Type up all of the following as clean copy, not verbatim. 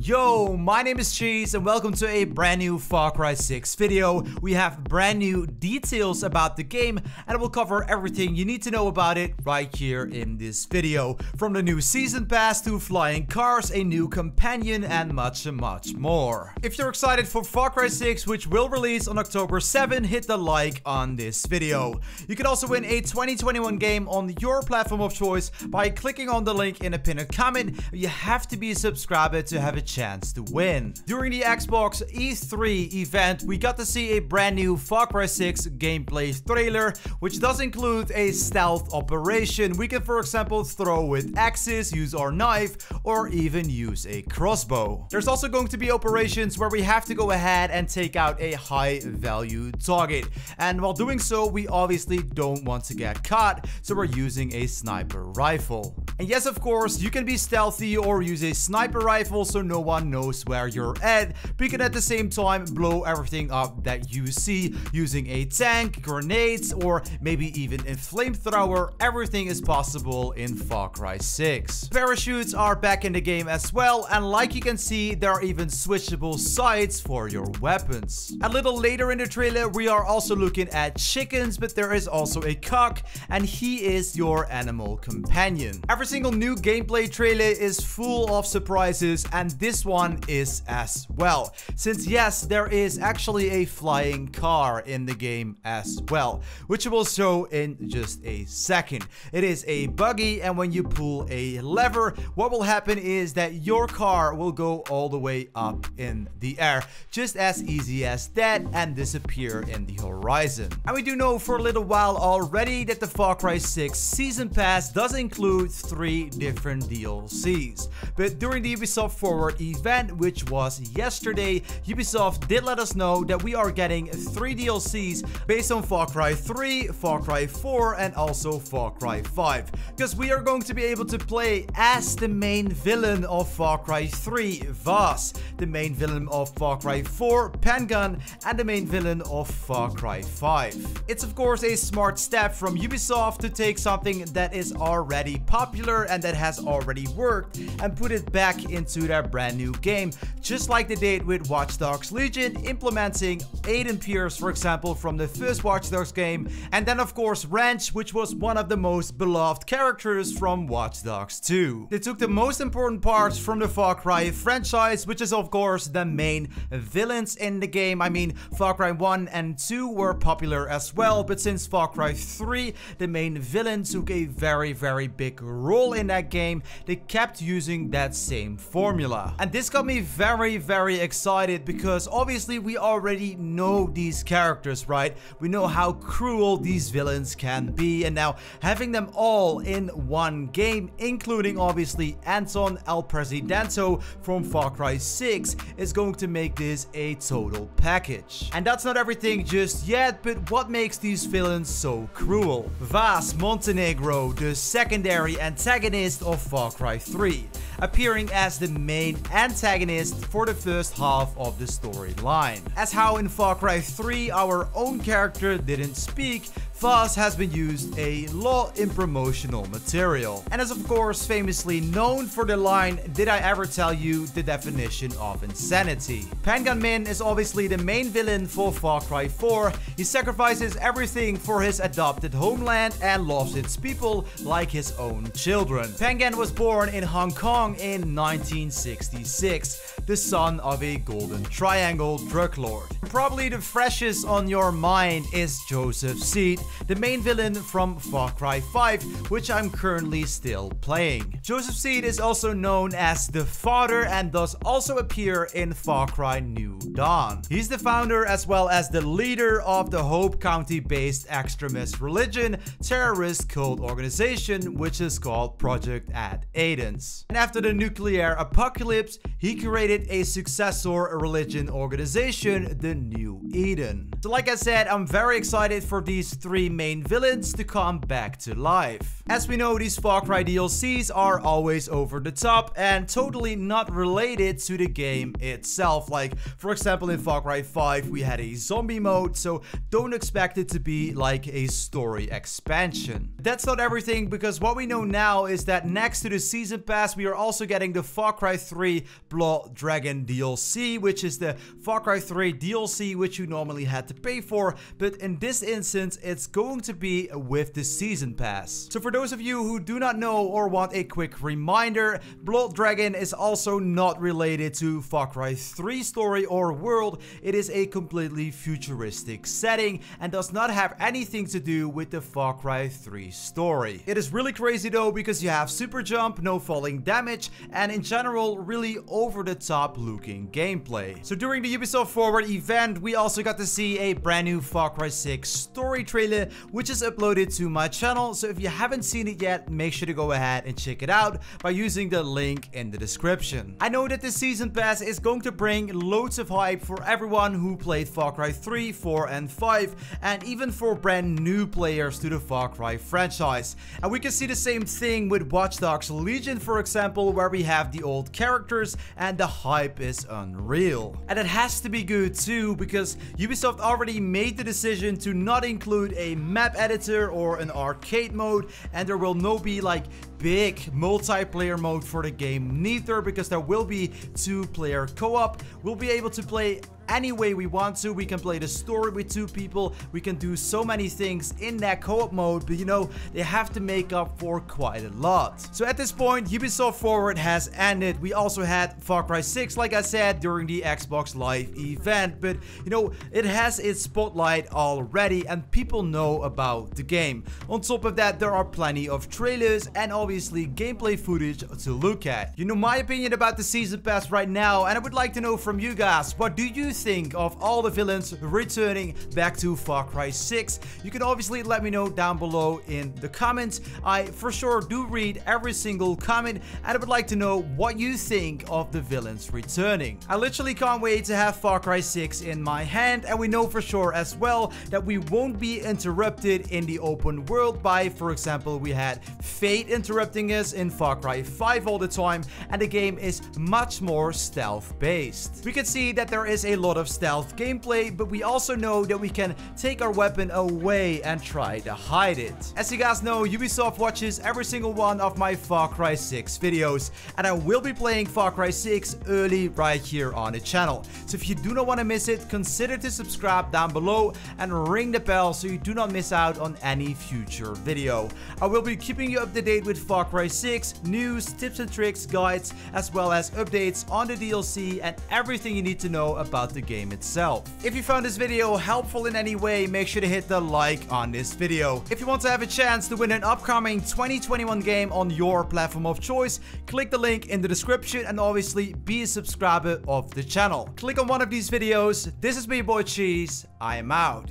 Yo, my name is Cheez and welcome to a brand new Far Cry 6 video. We have brand new details about the game and we'll cover everything you need to know about it right here in this video. From the new season pass to flying cars, a new companion and much more. If you're excited for Far Cry 6, which will release on October 7, hit the like on this video. You can also win a 2021 game on your platform of choice by clicking on the link in a pinned comment. You have to be a subscriber to have a chance to win. During the Xbox E3 event, we got to see a brand new Far Cry 6 gameplay trailer, which does include a stealth operation. We can, for example, throw with axes, use our knife, or even use a crossbow. There's also going to be operations where we have to go ahead and take out a high value target. And while doing so, we obviously don't want to get caught, so we're using a sniper rifle. And yes, of course, you can be stealthy or use a sniper rifle so no one knows where you're at, but you can at the same time blow everything up that you see using a tank, grenades, or maybe even a flamethrower. Everything is possible in Far Cry 6. Parachutes are back in the game as well, and like you can see, there are even switchable sights for your weapons. A little later in the trailer, we are also looking at chickens, but there is also a cock, and he is your animal companion. Every single new gameplay trailer is full of surprises, and this one is as well. Since yes, there is actually a flying car in the game as well, which we'll show in just a second. It is a buggy, and when you pull a lever, what will happen is that your car will go all the way up in the air, just as easy as that, and disappear in the horizon. And we do know for a little while already that the Far Cry 6 Season Pass does include 3 different DLCs. But during the Ubisoft Forward event, which was yesterday, Ubisoft did let us know that we are getting 3 DLCs based on Far Cry 3, Far Cry 4, and also Far Cry 5. Because we are going to be able to play as the main villain of Far Cry 3, Vaz, the main villain of Far Cry 4, Pengun, and the main villain of Far Cry 5. It's of course a smart step from Ubisoft to take something that is already popular and that has already worked and put it back into their brand new game, just like they did with Watch Dogs Legion, implementing Aiden Pierce, for example, from the first Watch Dogs game, and then of course Wrench, which was one of the most beloved characters from Watch Dogs 2. They took the most important parts from the Far Cry franchise, which is of course the main villains in the game. I mean, Far Cry 1 and 2 were popular as well, but since Far Cry 3, the main villain took a very big role in that game, they kept using that same formula. And this got me very excited because obviously we already know these characters, right? We know how cruel these villains can be, and now having them all in one game, including obviously Anton El Presidento from Far Cry 6, is going to make this a total package. And that's not everything just yet, but what makes these villains so cruel? Vaz Montenegro, the secondary antagonist of Far Cry 3, appearing as the main antagonist for the first half of the storyline. As how in Far Cry 3 our own character didn't speak, Vaz has been used a lot in promotional material, and is of course famously known for the line, "Did I ever tell you the definition of insanity?" Pengun Min is obviously the main villain for Far Cry 4. He sacrifices everything for his adopted homeland and loves its people like his own children. Pengun was born in Hong Kong in 1966, the son of a Golden Triangle drug lord. Probably the freshest on your mind is Joseph Seed, the main villain from Far Cry 5, which I'm currently still playing. Joseph Seed is also known as the father and does also appear in Far Cry New Dawn. He's the founder as well as the leader of the Hope County-based extremist religion terrorist cult organization, which is called Project Ad Aidens. And after the nuclear apocalypse, he created a successor religion organization, the New Eden. So like I said, I'm very excited for these 3 3 main villains to come back to life. As we know, these Far Cry DLCs are always over the top and totally not related to the game itself. Like, for example, in Far Cry 5 we had a zombie mode, so don't expect it to be like a story expansion. That's not everything, because what we know now is that next to the Season Pass we are also getting the Far Cry 3 Blood Dragon DLC, which is the Far Cry 3 DLC which you normally had to pay for, but in this instance it's going to be with the Season Pass. So for those of you who do not know or want a quick reminder, Blood Dragon is also not related to Far Cry 3 story or world. It is a completely futuristic setting and does not have anything to do with the Far Cry 3 story. It is really crazy though, because you have super jump, no falling damage, and in general really over the top looking gameplay. So during the Ubisoft Forward event we also got to see a brand new Far Cry 6 story trailer, which is uploaded to my channel. So if you haven't seen it yet, make sure to go ahead and check it out by using the link in the description. I know that the Season Pass is going to bring loads of hype for everyone who played Far Cry 3, 4 and 5, and even for brand new players to the Far Cry franchise. And we can see the same thing with Watch Dogs Legion, for example, where we have the old characters and the hype is unreal. And it has to be good too, because Ubisoft already made the decision to not include a map editor or an arcade mode, and there will no be like big multiplayer mode for the game neither, because there will be 2-player co-op. We'll be able to play any way we want to. We can play the story with 2 people. We can do so many things in that co-op mode, but you know, they have to make up for quite a lot. So at this point, Ubisoft Forward has ended. We also had Far Cry 6, like I said, during the Xbox Live event, but you know, it has its spotlight already and people know about the game. On top of that, there are plenty of trailers and obviously gameplay footage to look at. You know my opinion about the Season Pass right now, and I would like to know from you guys, what do you think of all the villains returning back to Far Cry 6? You can obviously let me know down below in the comments. I for sure do read every single comment, and I would like to know what you think of the villains returning. I literally can't wait to have Far Cry 6 in my hand, and we know for sure as well that we won't be interrupted in the open world by, for example, we had Fate interrupting us in Far Cry 5 all the time, and the game is much more stealth based. We can see that there is a lot of stealth gameplay, but we also know that we can take our weapon away and try to hide it. As you guys know, Ubisoft watches every single one of my Far Cry 6 videos, and I will be playing Far Cry 6 early right here on the channel. So if you do not want to miss it, consider to subscribe down below and ring the bell so you do not miss out on any future video. I will be keeping you up to date with Far Cry 6 news, tips and tricks, guides, as well as updates on the DLC and everything you need to know about the game itself. If you found this video helpful in any way, make sure to hit the like on this video. If you want to have a chance to win an upcoming 2021 game on your platform of choice, click the link in the description and obviously be a subscriber of the channel. Click on one of these videos. This is me, your boy Cheez. I am out.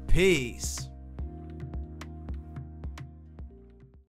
Peace.